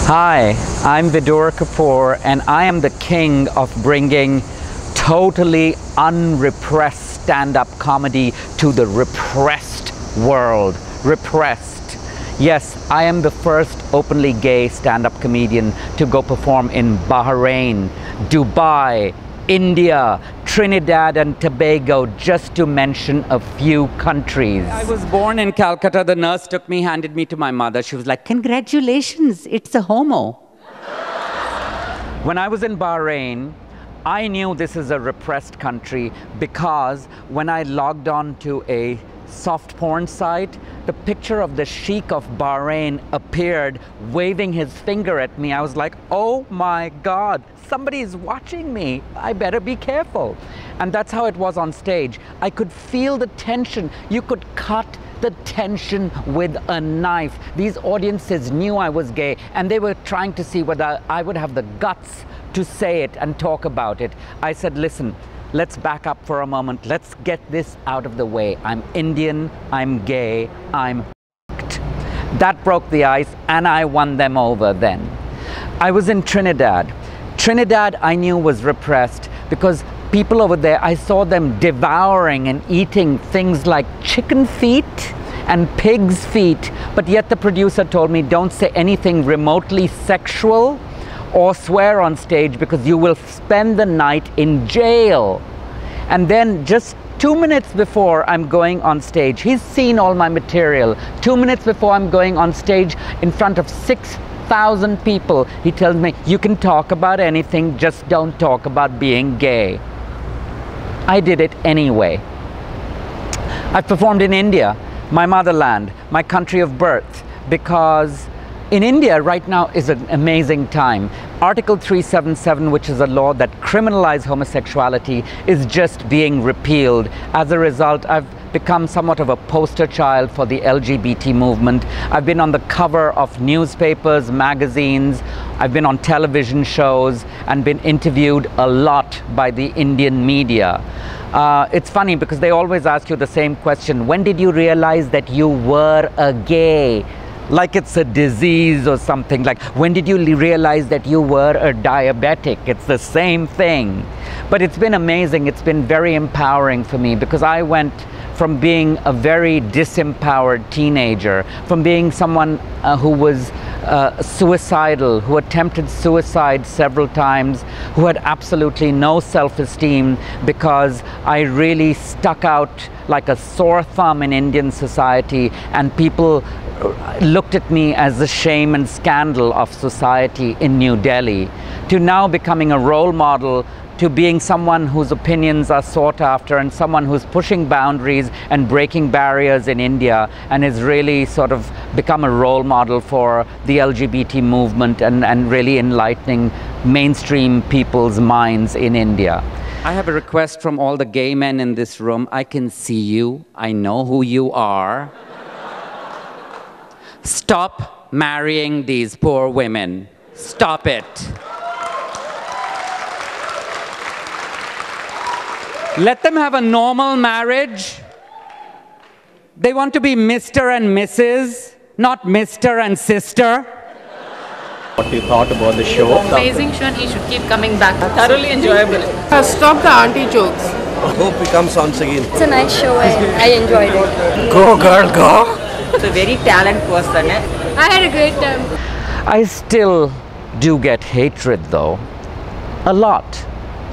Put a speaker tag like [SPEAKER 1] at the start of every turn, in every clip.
[SPEAKER 1] Hi, I'm Vidur Kapur and I am the king of bringing totally unrepressed stand-up comedy to the repressed world. Repressed. Yes, I am the first openly gay stand-up comedian to go perform in Bahrain, Dubai, India, Trinidad and Tobago, just to mention a few countries. I was born in Calcutta. The nurse took me, handed me to my mother. She was like, "Congratulations, it's a homo." When I was in Bahrain, I knew this is a repressed country because when I logged on to a soft porn site, the picture of the Sheikh of Bahrain appeared waving his finger at me. I was like, oh my God, somebody is watching me. I better be careful. And that's how it was on stage. I could feel the tension. You could cut the tension with a knife. These audiences knew I was gay and they were trying to see whether I would have the guts to say it and talk about it. I said, listen, let's back up for a moment. Let's get this out of the way. I'm Indian, I'm gay, I'm f***ed. That broke the ice and I won them over then. I was in Trinidad. Trinidad I knew was repressed because people over there, I saw them devouring and eating things like chicken feet and pig's feet, but yet the producer told me, don't say anything remotely sexual or swear on stage because you will spend the night in jail. And then just 2 minutes before I'm going on stage, he's seen all my material. 2 minutes before I'm going on stage in front of 6,000 people, he tells me, you can talk about anything, just don't talk about being gay. I did it anyway. I've performed in India, my motherland, my country of birth, because in India right now is an amazing time. Article 377, which is a law that criminalizes homosexuality, is just being repealed. As a result, I've become somewhat of a poster child for the LGBT movement. I've been on the cover of newspapers, magazines, I've been on television shows and been interviewed a lot by the Indian media. It's funny because they always ask you the same question. When did you realize that you were a gay? Like it's a disease or something. Like, when did you realize that you were a diabetic? It's the same thing. But it's been amazing. It's been very empowering for me because I went from being a very disempowered teenager, from being someone who was suicidal, who attempted suicide several times, who had absolutely no self-esteem because I really stuck out like a sore thumb in Indian society, and people looked at me as the shame and scandal of society in New Delhi, to now becoming a role model, to being someone whose opinions are sought after and someone who's pushing boundaries and breaking barriers in India and has really sort of become a role model for the LGBT movement and really enlightening mainstream people's minds in India. I have a request from all the gay men in this room. I can see you. I know who you are. Stop marrying these poor women. Stop it. Let them have a normal marriage. They want to be Mr. and Mrs., not Mr. and sister. What you thought about the show?
[SPEAKER 2] Amazing show, and he should keep coming back.
[SPEAKER 3] Thoroughly enjoyable.
[SPEAKER 4] Stop the auntie jokes.
[SPEAKER 5] Hope he comes once again.
[SPEAKER 6] It's a nice show and I enjoyed it.
[SPEAKER 5] Go girl, go!
[SPEAKER 3] It's a very talented person.
[SPEAKER 6] I had a great time.
[SPEAKER 1] I still do get hatred though, a lot.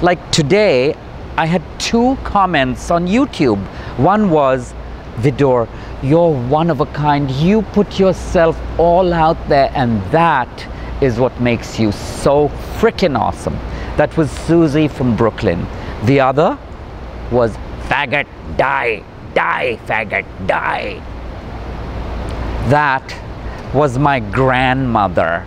[SPEAKER 1] Like today, I had 2 comments on YouTube. One was, Vidur, you're one of a kind. You put yourself all out there and that is what makes you so freaking awesome. That was Susie from Brooklyn. The other was, faggot, die, die, faggot, die. That was my grandmother.